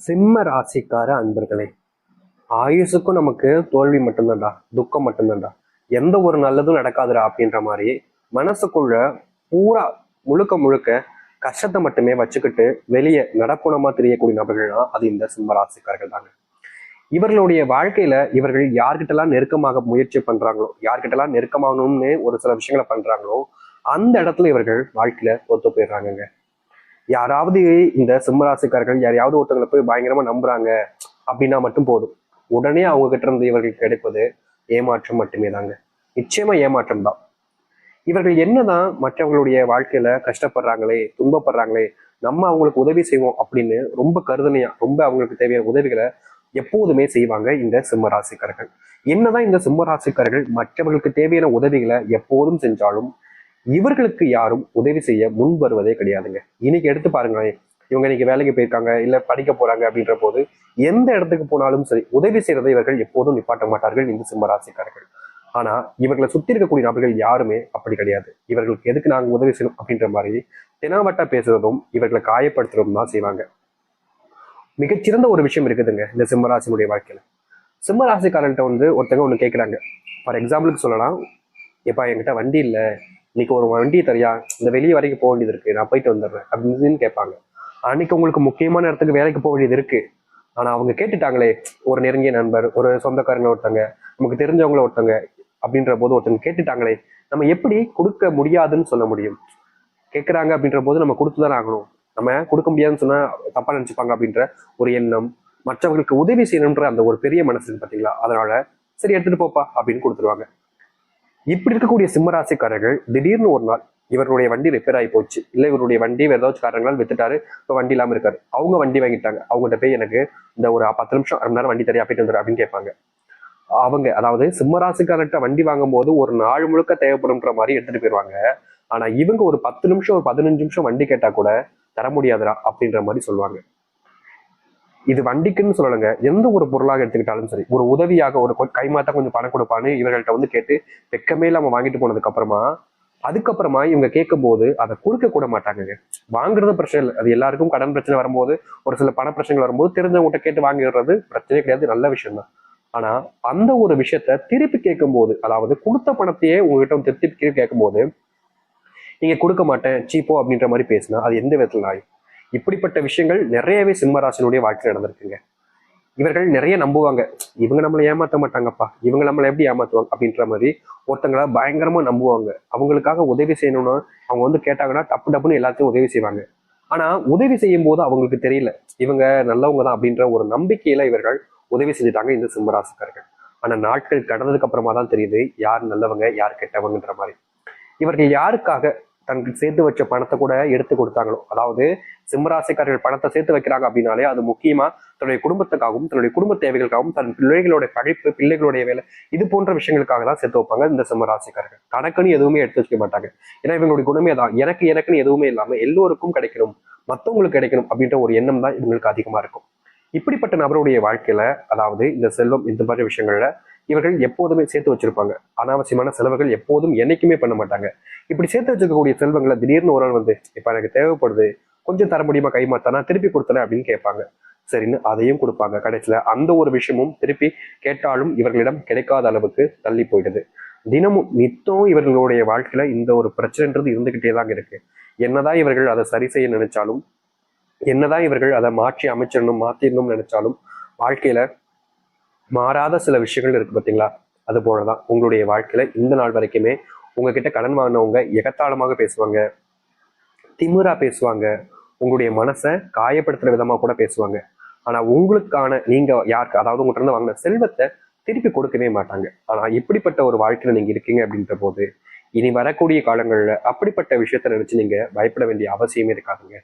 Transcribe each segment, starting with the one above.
சிம்ம ராசிக்கார அன்பர்களே, ஆயுசுக்கும் நமக்கு தோல்வி மட்டும்தான்டா, துக்கம் மட்டும்தான்டா, எந்த ஒரு நல்லதும் நடக்காதுடா அப்படின்ற மாதிரி மனசுக்குள்ள பூரா முழுக்க முழுக்க கஷ்டத்தை மட்டுமே வச்சுக்கிட்டு வெளியே நடக்குணமா தெரியக்கூடிய நபர்கள்னா அது இந்த சிம்ம ராசிக்காரர்கள் தாங்க. இவர்களுடைய வாழ்க்கையில இவர்கள் யார்கிட்டலாம் நெருக்கமாக முயற்சி பண்றாங்களோ, யார்கிட்டலாம் நெருக்கமாகணும்னு ஒரு சில விஷயங்களை பண்றாங்களோ, அந்த இடத்துல இவர்கள் வாழ்க்கையில தோத்து போயிடுறாங்கங்க. யாராவது இந்த சிம்மராசிக்காரர்கள் யாரையாவது ஒருத்தவங்களை போய் பயங்கரமா நம்புறாங்க அப்படின்னா மட்டும் போதும், உடனே அவங்க கிட்ட இருந்து இவர்களுக்கு கிடைப்பது ஏமாற்றம் மட்டுமே தாங்க. நிச்சயமா ஏமாற்றம் தான். இவர்கள் என்னதான் மற்றவங்களுடைய வாழ்க்கையில கஷ்டப்படுறாங்களே, துன்பப்படுறாங்களே, நம்ம அவங்களுக்கு உதவி செய்வோம் அப்படின்னு ரொம்ப கருதனையா, ரொம்ப அவங்களுக்கு தேவையான உதவிகளை எப்போதுமே செய்வாங்க இந்த சிம்ம ராசிக்காரர்கள். என்னதான் இந்த சிம்ம ராசிக்காரர்கள் மற்றவர்களுக்கு தேவையான உதவிகளை எப்போதும் செஞ்சாலும் இவர்களுக்கு யாரும் உதவி செய்ய முன் வருவதே கிடையாதுங்க. இன்னைக்கு எடுத்து பாருங்களேன், இவங்க இன்னைக்கு வேலைக்கு போயிருக்காங்க, இல்ல படிக்க போறாங்க அப்படின்ற போது எந்த இடத்துக்கு போனாலும் சரி உதவி செய்யறதை இவர்கள் எப்போதும் நிப்பாட்ட மாட்டார்கள் இந்த சிம்மராசிக்காரர்கள். ஆனா இவர்களை சுத்தி இருக்கக்கூடிய நபர்கள் யாருமே அப்படி கிடையாது. இவர்களுக்கு எதுக்கு நாங்க உதவி செய்யணும் அப்படின்ற மாதிரி தெனாவட்டா பேசுறதும் இவர்களை காயப்படுத்துறதும் தான் செய்வாங்க. மிகச்சிறந்த ஒரு விஷயம் இருக்குதுங்க இந்த சிம்மராசினுடைய வாழ்க்கையில. சிம்மராசிக்காரன்ட்ட ஒருத்தங்க ஒண்ணு கேட்கிறாங்க. ஃபார் எக்ஸாம்பிளுக்கு சொல்லலாம், எப்பா என்கிட்ட வண்டி இல்லை, இன்னைக்கு ஒரு வண்டியை தரியா, இந்த வெளியே வரைக்கும் போக வேண்டியது இருக்கு, நான் போயிட்டு வந்துடுறேன் அப்படின்னு கேட்பாங்க. அன்னைக்கு உங்களுக்கு முக்கியமான இடத்துக்கு வேலைக்கு போக வேண்டியது இருக்கு. ஆனா அவங்க கேட்டுட்டாங்களே, ஒரு நெருங்கிய நண்பர், ஒரு சொந்தக்காரங்க ஒருத்தங்க, நமக்கு தெரிஞ்சவங்கள ஒருத்தங்க அப்படின்ற போது ஒருத்தங்க கேட்டுட்டாங்களே, நம்ம எப்படி கொடுக்க முடியாதுன்னு சொல்ல முடியும்? கேட்குறாங்க அப்படின்ற போது நம்ம கொடுத்துதானே ஆகணும். நம்ம கொடுக்க முடியாதுன்னு சொன்னா தப்பா நினைச்சுப்பாங்க அப்படின்ற ஒரு எண்ணம், மற்றவர்களுக்கு உதவி செய்யணுன்ற அந்த ஒரு பெரிய மனசு பார்த்தீங்களா, அதனால சரி எடுத்துட்டு போப்பா அப்படின்னு கொடுத்துருவாங்க. இப்படி இருக்கக்கூடிய சிம்மராசிக்காரர்கள் திடீர்னு ஒரு நாள் இவருடைய வண்டி ரிப்பேர் ஆகி போச்சு, இல்லை இவருடைய வண்டி வேற ஏதாச்சும் காரணங்களால் வித்துட்டாரு, இப்போ வண்டி இல்லாமல் இருக்காரு. அவங்க வண்டி வாங்கிட்டாங்க. அவங்ககிட்ட போய் எனக்கு இந்த ஒரு 10 நிமிஷம் 1 மணி நேரம் வண்டி தரையா போயிட்டு வந்துரு அப்படின்னு கேட்பாங்க. அவங்க அதாவது சிம்மராசிக்காரர்கிட்ட வண்டி வாங்கும் போது ஒரு நாள் முழுக்க தேவைப்படும்ன்ற மாதிரி எடுத்துட்டு போயிடுவாங்க. ஆனா இவங்க ஒரு 10 நிமிஷம் ஒரு 15 நிமிஷம் வண்டி கேட்டா கூட தர முடியாதுடா அப்படின்ற மாதிரி சொல்லுவாங்க. இது வண்டிக்குன்னு சொல்லலைங்க, எந்த ஒரு பொருளாக எடுத்துக்கிட்டாலும் சரி, ஒரு உதவியாக ஒரு கைமாத்தா கொஞ்சம் பணம் கொடுப்பான்னு இவர்கள்ட்ட கேட்டு வெக்கமே இல்லாம வாங்கிட்டு போனதுக்கு அதுக்கப்புறமா இவங்க கேட்கும் போது அதை கொடுக்க கூட மாட்டாங்க. வாங்குறது பிரச்சனை இல்லை, அது எல்லாருக்கும் கடன் பிரச்சனை வரும்போது, ஒரு சில பண பிரச்சனைகள் வரும்போது தெரிஞ்சவங்ககிட்ட கேட்டு வாங்கிடுறது பிரச்சனை கிடையாது, நல்ல விஷயம் தான். ஆனா அந்த ஒரு விஷயத்த திருப்பி கேட்கும் போது, அதாவது கொடுத்த பணத்தையே உங்ககிட்ட திருப்பி கேட்கும் போது நீங்க கொடுக்க மாட்டேன் சீப்போ அப்படின்ற மாதிரி பேசினா அது எந்த விதத்துல ஆகும்? இப்படிப்பட்ட விஷயங்கள் நிறையவே சிம்மராசினுடைய வாழ்க்கையில் நடந்திருக்குங்க. இவர்கள் நிறைய நம்புவாங்க, இவங்க நம்மளை ஏமாற்ற மாட்டாங்கப்பா, இவங்க நம்மளை எப்படி ஏமாத்துவாங்க அப்படின்ற மாதிரி ஒருத்தங்களை பயங்கரமா நம்புவாங்க. அவங்களுக்காக உதவி செய்யணும்னா அவங்க கேட்டாங்கன்னா டப்பு டப்புன்னு எல்லாத்தையும் உதவி செய்வாங்க. ஆனா உதவி செய்யும் போது அவங்களுக்கு தெரியல இவங்க நல்லவங்க தான் அப்படின்ற ஒரு நம்பிக்கையில இவர்கள் உதவி செஞ்சுட்டாங்க இந்த சிம்மராசிக்காரர்கள். ஆனா நாட்கள் கடந்ததுக்கு அப்புறமா தான் தெரியுது யார் நல்லவங்க யார் கெட்டவங்கன்ற மாதிரி. இவர்கள் யாருக்காக தனக்கு சேர்த்து வச்ச பணத்தை கூட எடுத்து கொடுத்தாங்களோ, அதாவது சிம்மராசிக்காரர்கள் பணத்தை சேர்த்து வைக்கிறாங்க அப்படின்னாலே அது முக்கியமா தன்னுடைய குடும்பத்துக்காகவும் தன்னுடைய குடும்ப தேவைகளுக்காகவும் தன் பிள்ளைகளோட படிப்பு பிள்ளைகளுடைய வேலை இது போன்ற விஷயங்களுக்காக தான் சேர்த்து வைப்பாங்க இந்த சிம்மராசிக்காரர்கள். கணக்குன்னு எதுவுமே எடுத்து வச்சுக்க மாட்டாங்க. ஏன்னா இவங்களுடைய குணமே தான், எனக்குன்னு எதுவுமே இல்லாம எல்லோருக்கும் கிடைக்கணும், மற்றவங்களுக்கு கிடைக்கணும் அப்படின்ற ஒரு எண்ணம் தான் இவங்களுக்கு அதிகமா இருக்கும். இப்படிப்பட்ட நபருடைய வாழ்க்கையில, அதாவது இந்த செல்வம் இந்த மாதிரி விஷயங்கள்ல இவர்கள் எப்போதுமே சேர்த்து வச்சிருப்பாங்க. அனாவசியமான செலவுகள் எப்போதும் என்னைக்குமே பண்ண மாட்டாங்க. இப்படி சேர்த்து வச்சிருக்கக்கூடிய செல்வங்களை திடீர்னு ஒரு நாள் இப்ப எனக்கு தேவைப்படுது, கொஞ்சம் தர முடியுமா கைமாத்தா, நான் திருப்பி கொடுத்துறேன் அப்படின்னு கேட்பாங்க. சரின்னு அதையும் கொடுப்பாங்க. கடைசியில அந்த ஒரு விஷயமும் திருப்பி கேட்டாலும் இவர்களிடம் கிடைக்காத அளவுக்கு தள்ளி போயிடுது. தினமும் நித்தம் இவர்களுடைய வாழ்க்கையில இந்த ஒரு பிரச்சனைன்றது இருந்துகிட்டே தாங்க இருக்கு. என்னதான் இவர்கள் அதை சரி செய்ய நினைச்சாலும், என்னதான் இவர்கள் அதை மாற்றி அமைச்சிடணும் மாத்திடணும்னு நினைச்சாலும், வாழ்க்கையில மாறாத சில விஷயங்கள் இருக்கு பார்த்தீங்களா? அது போலதான் உங்களுடைய வாழ்க்கையில இந்த நாள் வரைக்குமே உங்ககிட்ட கடன் வாங்கினவங்க எகத்தாளமாக பேசுவாங்க, திமிரா பேசுவாங்க, உங்களுடைய மனசை காயப்படுத்துற விதமா கூட பேசுவாங்க. ஆனா உங்களுக்கான நீங்க யாருக்கு, அதாவது உங்கள்கிட்ட இருந்து வாங்கின செல்வத்தை திருப்பி கொடுக்கவே மாட்டாங்க. ஆனா இப்படிப்பட்ட ஒரு வாழ்க்கையில நீங்க இருக்கீங்க அப்படின்ற போது இனி வரக்கூடிய காலங்கள்ல அப்படிப்பட்ட விஷயத்த நினைச்சு நீங்க பயப்பட வேண்டிய அவசியமே இருக்காதுங்க.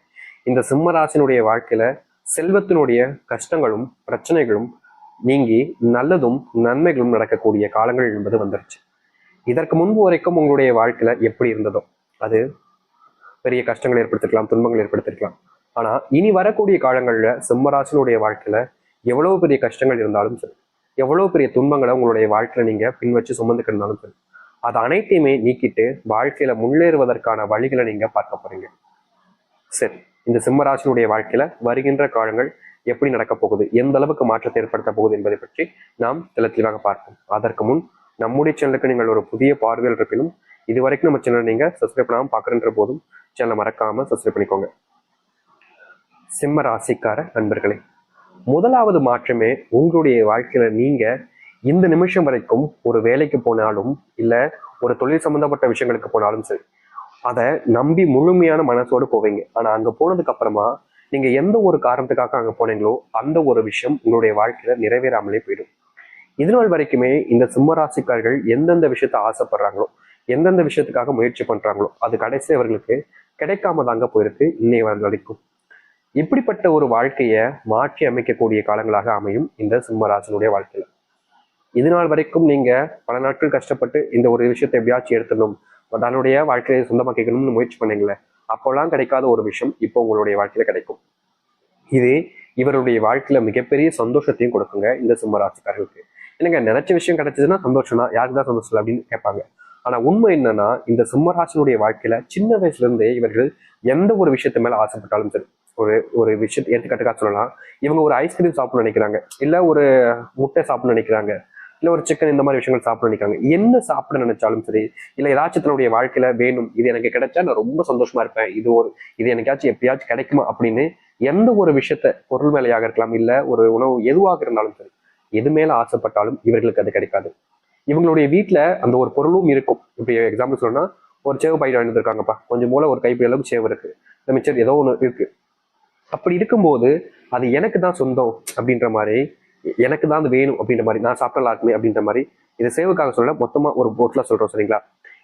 இந்த சிம்மராசினுடைய வாழ்க்கையில செல்வத்தினுடைய கஷ்டங்களும் பிரச்சனைகளும் நீங்கி நல்லதும் நன்மைகளும் நடக்கக்கூடிய காலங்கள் என்பது வந்துருச்சு. இதற்கு முன்பு வரைக்கும் உங்களுடைய வாழ்க்கையில எப்படி இருந்ததோ அது பெரிய கஷ்டங்கள் ஏற்படுத்திருக்கலாம், துன்பங்கள் ஏற்படுத்திருக்கலாம். ஆனா இனி வரக்கூடிய காலங்கள்ல சிம்மராசினுடைய வாழ்க்கையில எவ்வளவு பெரிய கஷ்டங்கள் இருந்தாலும் சரி, எவ்வளவு பெரிய துன்பங்களை உங்களுடைய வாழ்க்கையில நீங்க பின் வச்சு சுமந்துட்டு இருந்தாலும் சரி, அது அனைத்தையுமே நீக்கிட்டு வாழ்க்கையில முன்னேறுவதற்கான வழிகளை நீங்க பார்க்க போறீங்க. சரி, இந்த சிம்மராசினுடைய வாழ்க்கையில வருகின்ற காலங்கள் எப்படி நடக்க போகுது, எந்த அளவுக்கு மாற்றத்தை ஏற்படுத்த போகுது என்பதை பற்றி நாம் தெளிவாக பார்ப்போம். அதற்கு முன் நம்முடைய சேனலுக்கு நீங்கள் ஒரு புதிய பார்வையில் இருப்பினும் இதுவரைக்கும் நம்ம சேனல் நீங்க சப்ஸ்கிரைப் பண்ணாமல் பார்க்குற போதும் சேனலை மறக்காம சப்ஸ்கிரைப் பண்ணிக்கோங்க. சிம்ம ராசிக்கார நண்பர்களே, முதலாவது மாற்றமே உங்களுடைய வாழ்க்கையில நீங்க இந்த நிமிஷம் வரைக்கும் ஒரு வேலைக்கு போனாலும் இல்ல ஒரு தொழில் சம்பந்தப்பட்ட விஷயங்களுக்கு போனாலும் சரி, அதை நம்பி முழுமையான மனசோடு போவீங்க. ஆனா அங்க போனதுக்கு அப்புறமா நீங்க எந்த ஒரு காரணத்துக்காக அங்க போனீங்களோ அந்த ஒரு விஷயம் உங்களுடைய வாழ்க்கையில நிறைவேறாமலே போயிடும். இதனால் வரைக்குமே இந்த சிம்மராசிக்காரர்கள் எந்தெந்த விஷயத்த ஆசைப்படுறாங்களோ, எந்தெந்த விஷயத்துக்காக முயற்சி பண்றாங்களோ அது கடைசி அவர்களுக்கு கிடைக்காம தாங்க போயிருக்கு இன்னைய வரைக்கும். இப்படிப்பட்ட ஒரு வாழ்க்கையை மாற்றி அமைக்கக்கூடிய காலங்களாக அமையும் இந்த சிம்மராசினுடைய வாழ்க்கையில. இதனால் வரைக்கும் நீங்க பல நாட்கள் கஷ்டப்பட்டு இந்த ஒரு விஷயத்தை எப்படியாச்சும் எடுத்துடணும், தன்னுடைய வாழ்க்கையை சொந்தமாக்கணும்னு முயற்சி பண்ணீங்களே, அப்போல்லாம் கிடைக்காத ஒரு விஷயம் இப்போ உங்களுடைய வாழ்க்கையில கிடைக்கும். இது இவருடைய வாழ்க்கையில மிகப்பெரிய சந்தோஷத்தையும் கொடுக்குங்க இந்த சிம்மராசிக்காரர்களுக்கு. எனக்கு நினைச்ச விஷயம் கிடைச்சதுன்னா சந்தோஷம் தான், யாருக்கு தான் சந்தோஷம் அப்படின்னு கேட்பாங்க. ஆனா உண்மை என்னன்னா, இந்த சிம்மராசினுடைய வாழ்க்கையில சின்ன வயசுல இருந்தே இவர்கள் எந்த ஒரு விஷயத்து மேல ஆசைப்பட்டாலும் சரி, ஒரு ஒரு விஷயத்தை எடுத்துக்காட்டுக்காக சொல்லலாம், இவங்க ஒரு ஐஸ்கிரீம் சாப்பிடணும்னு நினைக்கிறாங்க, இல்ல ஒரு முட்டை சாப்பிடணும்னு நினைக்கிறாங்க, இல்ல ஒரு சிக்கன், இந்த மாதிரி விஷயங்கள் சாப்பிட நினைக்கிறாங்க. என்ன சாப்பிட நினைச்சாலும் சரி, இல்ல ஏதாச்சும் தன்னுடைய வாழ்க்கையில வேணும், இது எனக்கு கிடைச்சா நான் ரொம்ப சந்தோஷமா இருப்பேன், இது எனக்காச்சும் எப்படியாச்சும் கிடைக்குமா அப்படின்னு எந்த ஒரு விஷயத்த, பொருள் மேலையாக இருக்கலாம், இல்ல ஒரு உணவு எதுவாக இருந்தாலும் சரி, எது மேல ஆசைப்பட்டாலும் இவர்களுக்கு அது கிடைக்காது. இவங்களுடைய வீட்டுல அந்த ஒரு பொருளும் இருக்கும். இப்ப எக்ஸாம்பிள் சொல்லணும்னா, ஒரு சேவு பாக்கெட் வாங்கிட்டு இருக்காங்கப்பா, கொஞ்சம் மூலம் ஒரு கைப்பிடி அளவுக்கு சேவு இருக்கு, இந்த மிச்சர் ஏதோ ஒண்ணு இருக்கு. அப்படி இருக்கும்போது அது எனக்கு தான் சொந்தம் அப்படின்ற மாதிரி, எனக்கு தான் அது வேணும் அப்படின்ற மாதிரி, நான் சாப்பிடலாம் இருக்குமே அப்படின்ற மாதிரி, இதை சேவுக்காக சொல்ல மொத்தமா ஒரு பொருளா சொல்றோம் சரிங்களா.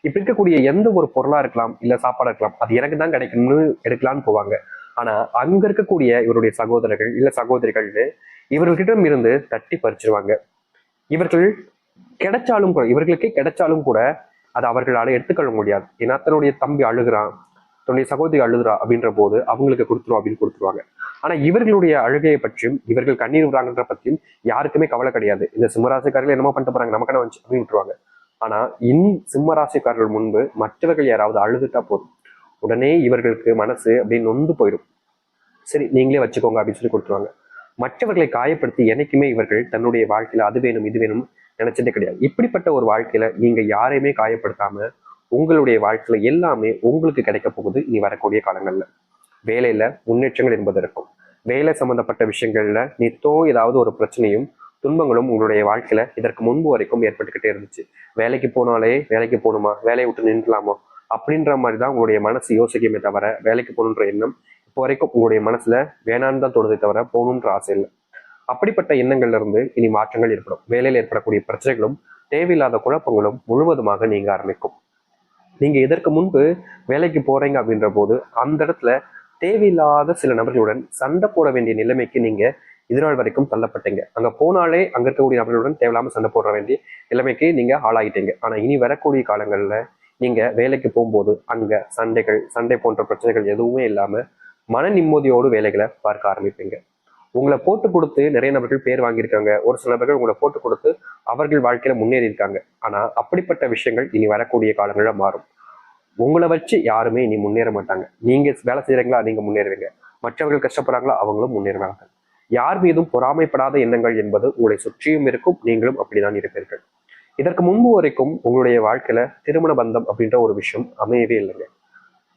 இப்ப இருக்கக்கூடிய எந்த ஒரு பொருளா இருக்கலாம், இல்ல சாப்பாடா இருக்கலாம், அது எனக்கு தான் கிடைக்கணும்னு எடுக்கலான்னு போவாங்க. ஆனா அங்க இருக்கக்கூடிய இவருடைய சகோதரர்கள் இல்ல சகோதரிகள்னு இவர்களிடம் இருந்து தட்டி பறிச்சிருவாங்க. இவர்கள் கிடைச்சாலும் கூட, இவர்களுக்கே கிடைச்சாலும் கூட அதை அவர்களால எடுத்துக்கொள்ள முடியாது. ஏன்னா தன்னுடைய தம்பி அழுகிறான், தன்னுடைய சகோதரி அழுகுறா அப்படின்ற போது அவங்களுக்கு கொடுத்துரும் அப்படின்னு கொடுத்துருவாங்க. ஆனா இவர்களுடைய அழுகையை பற்றியும் இவர்கள் கண்ணீர் விடுறாங்கன்ற பற்றியும் யாருக்குமே கவலை கிடையாது. இந்த சிம்மராசிக்காரர்கள் என்னமோ பண்ணிட்டு போறாங்க, நமக்கான வந்துச்சு அப்படின்னு விட்டுருவாங்க. ஆனா சிம்மராசிக்காரர்கள் முன்பு மற்றவர்கள் யாராவது அழுதுட்டா போதும், உடனே இவர்களுக்கு மனசு அப்படின்னு நொந்து போயிடும். சரி நீங்களே வச்சுக்கோங்க அப்படின்னு சொல்லி கொடுத்துருவாங்க. மற்றவர்களை காயப்படுத்தி என்னைக்குமே இவர்கள் தன்னுடைய வாழ்க்கையில அது வேணும் இது வேணும் நினைச்சதே கிடையாது. இப்படிப்பட்ட ஒரு வாழ்க்கையில நீங்க யாரையுமே காயப்படுத்தாம உங்களுடைய வாழ்க்கையில எல்லாமே உங்களுக்கு கிடைக்க போகுது இனி வரக்கூடிய காலங்கள்ல. வேலையில முன்னேற்றங்கள் என்பது இருக்கும். வேலை சம்பந்தப்பட்ட விஷயங்கள்ல நித்தம் ஏதாவது ஒரு பிரச்சனையும் துன்பங்களும் உங்களுடைய வாழ்க்கையில இதற்கு முன்பு வரைக்கும் ஏற்பட்டுக்கிட்டே இருந்துச்சு. வேலைக்கு போனாலே வேலைக்கு போகணுமா, வேலையை விட்டு நின்றுலாமா அப்படின்ற மாதிரி தான் உங்களுடைய மனசு யோசிக்குமே தவிர, வேலைக்கு போகணுன்ற எண்ணம் இப்போ வரைக்கும் உங்களுடைய மனசுல வேணான்னு தான் தோணுதே தவிர போகணுன்ற ஆசை இல்லை. அப்படிப்பட்ட எண்ணங்கள்ல இருந்து இனி மாற்றங்கள் ஏற்படும். வேலையில் ஏற்படக்கூடிய பிரச்சனைகளும் தேவையில்லாத குழப்பங்களும் முழுவதுமாக நீங்க ஆரம்பிக்கும். நீங்க இதற்கு முன்பு வேலைக்கு போறீங்க அப்படின்ற போது அந்த இடத்துல தேவையில்லாத சில நபர்களுடன் சண்டை போட வேண்டிய நிலைமைக்கு நீங்க இதனால் வரைக்கும் தள்ளப்பட்டீங்க. அங்க போனாலே அங்க இருக்கக்கூடிய நபர்களுடன் தேவையில்லாம சண்டை போட வேண்டிய நிலைமைக்கு நீங்க ஆளாகிட்டீங்க. ஆனா இனி வரக்கூடிய காலங்கள்ல நீங்க வேலைக்கு போகும்போது அங்க சண்டை போன்ற பிரச்சனைகள் எதுவுமே இல்லாம மன நிம்மதியோடு வேலைகளை பார்க்க ஆரம்பிப்பீங்க. உங்களை போட்டு கொடுத்து நிறைய நபர்கள் பேர் வாங்கியிருக்காங்க, ஒரு சில நபர்கள் உங்களை போட்டு கொடுத்து அவர்கள் வாழ்க்கையில முன்னேறி இருக்காங்க. ஆனா அப்படிப்பட்ட விஷயங்கள் இனி வரக்கூடிய காலங்கள்ல மாறும். உங்களை வச்சு யாருமே இனி முன்னேற மாட்டாங்க. நீங்க வேலை செய்யறீங்களா, நீங்க முன்னேறுவீங்க. மற்றவர்கள் கஷ்டப்படுறாங்களா, அவங்களும் முன்னேறுவாங்க. யார் மீதும் பொறாமைப்படாத எண்ணங்கள் என்பது உங்களை சுற்றியும் இருக்கும், நீங்களும் அப்படிதான் இருப்பீர்கள். இதற்கு முன்பு வரைக்கும் உங்களுடைய வாழ்க்கையில திருமண பந்தம் அப்படின்ற ஒரு விஷயம் அமையவே இல்லைங்க.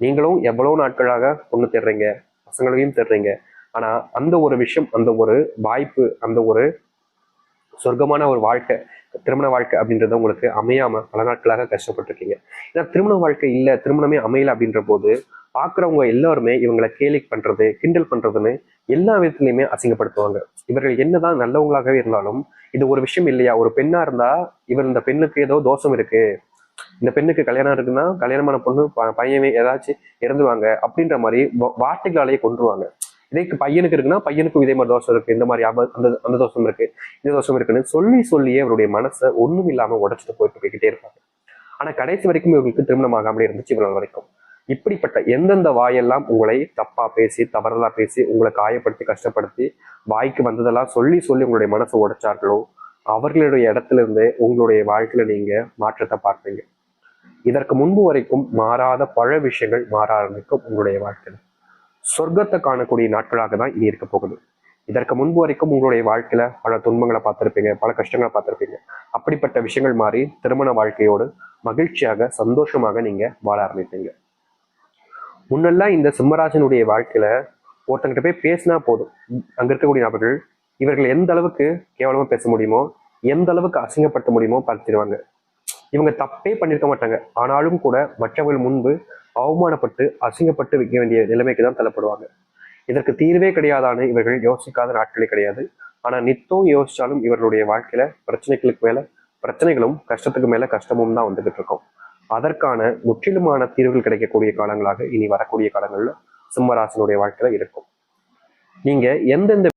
நீங்களும் எவ்வளவு நாட்களாக பொண்ணு தேடுறீங்க, பசங்களையும் தேடுறீங்க. ஆனா அந்த ஒரு விஷயம், அந்த ஒரு வாய்ப்பு, அந்த ஒரு சொர்க்கமான ஒரு வாழ்க்கை, திருமண வாழ்க்கை அப்படின்றத உங்களுக்கு அமையாம பல நாட்களாக கஷ்டப்பட்டிருக்கீங்க. ஏன்னா திருமண வாழ்க்கை இல்லை, திருமணமே அமையல அப்படின்ற போது பாக்குறவங்க எல்லாருமே இவங்களை கேலி பண்றது, கிண்டல் பண்றதுன்னு எல்லா விதத்துலையுமே அசிங்கப்படுத்துவாங்க. இவர்கள் என்னதான் நல்லவங்களாகவே இருந்தாலும் இது ஒரு விஷயம் இல்லையா, ஒரு பெண்ணா இருந்தா இவர் இந்த பெண்ணுக்கு ஏதோ தோஷம் இருக்கு, இந்த பெண்ணுக்கு கல்யாணம் இருக்குன்னா கல்யாணமான பொண்ணு பையன் ஏதாச்சும் இறந்துவாங்க அப்படின்ற மாதிரி வார்த்தைகளாலேயே கொண்டுருவாங்க. இதே பையனுக்கு இருக்குன்னா பையனுக்கும் இதே மாதிரி தோஷம் இருக்கு, இந்த மாதிரி அந்த அந்த தோஷம் இருக்கு, இந்த தோஷம் இருக்குன்னு சொல்லியே அவருடைய மனசை ஒண்ணும் இல்லாம உடைச்சிட்டு போய்கிட்டே இருப்பாங்க. ஆனா கடைசி வரைக்கும் இவங்களுக்கு திருமணம் ஆகாமலே இருந்துச்சு இவ்வளவு வரைக்கும். இப்படிப்பட்ட எந்தெந்த வாயெல்லாம் உங்களை தப்பா பேசி தவறலா பேசி உங்களை காயப்படுத்தி கஷ்டப்படுத்தி வாய்க்கு வந்ததெல்லாம் சொல்லி உங்களுடைய மனசை உடைச்சார்களோ அவர்களுடைய இடத்துல இருந்து உங்களுடைய வாழ்க்கையில நீங்க மாற்றத்தை பார்ப்பீங்க. இதற்கு முன்பு வரைக்கும் மாறாத பல விஷயங்கள் மாற ஆரம்பிக்கும் உங்களுடைய வாழ்க்கையில. சொர்க்கத்தை காணக்கூடிய நாட்களாக தான் இனி இருக்க போகுது. இதற்கு முன்பு வரைக்கும் உங்களுடைய வாழ்க்கையில பல துன்பங்களை பார்த்திருப்பீங்க, பல கஷ்டங்களை பார்த்திருப்பீங்க. அப்படிப்பட்ட விஷயங்கள் மாறி திருமண வாழ்க்கையோடு மகிழ்ச்சியாக சந்தோஷமாக நீங்க வாழ ஆரம்பிப்பீங்க. முன்னெல்லாம் இந்த சிம்மராஜனுடைய வாழ்க்கையில ஒருத்தங்கிட்ட போய் பேசினா போதும், அங்க இருக்கக்கூடிய நபர்கள் இவர்கள் எந்த அளவுக்கு கேவலமா பேச முடியுமோ, எந்த அளவுக்கு அசிங்கப்படுத்த முடியுமோ பார்த்துருவாங்க. இவங்க தப்பே பண்ணிருக்க மாட்டாங்க, ஆனாலும் கூட மற்றவர்கள் முன்பு அவமானப்பட்டு அசிங்கப்பட்டு வைக்க வேண்டிய நிலைமைக்கு தான் தள்ளப்படுவாங்க. இதற்கு தீர்வே கிடையாதான்னு இவர்கள் யோசிக்காத நாட்களே கிடையாது. ஆனா நித்தம் யோசிச்சாலும் இவர்களுடைய வாழ்க்கையில பிரச்சனைகளுக்கு மேல பிரச்சனைகளும் கஷ்டத்துக்கு மேல கஷ்டமும் தான் வந்துகிட்டு இருக்கும். அதற்கான முற்றிலுமான தீர்வுகள் கிடைக்கக்கூடிய காலங்களாக இனி வரக்கூடிய காலங்கள்ல சிம்மராசனுடைய வாழ்க்கையில இருக்கும். நீங்க எந்தெந்த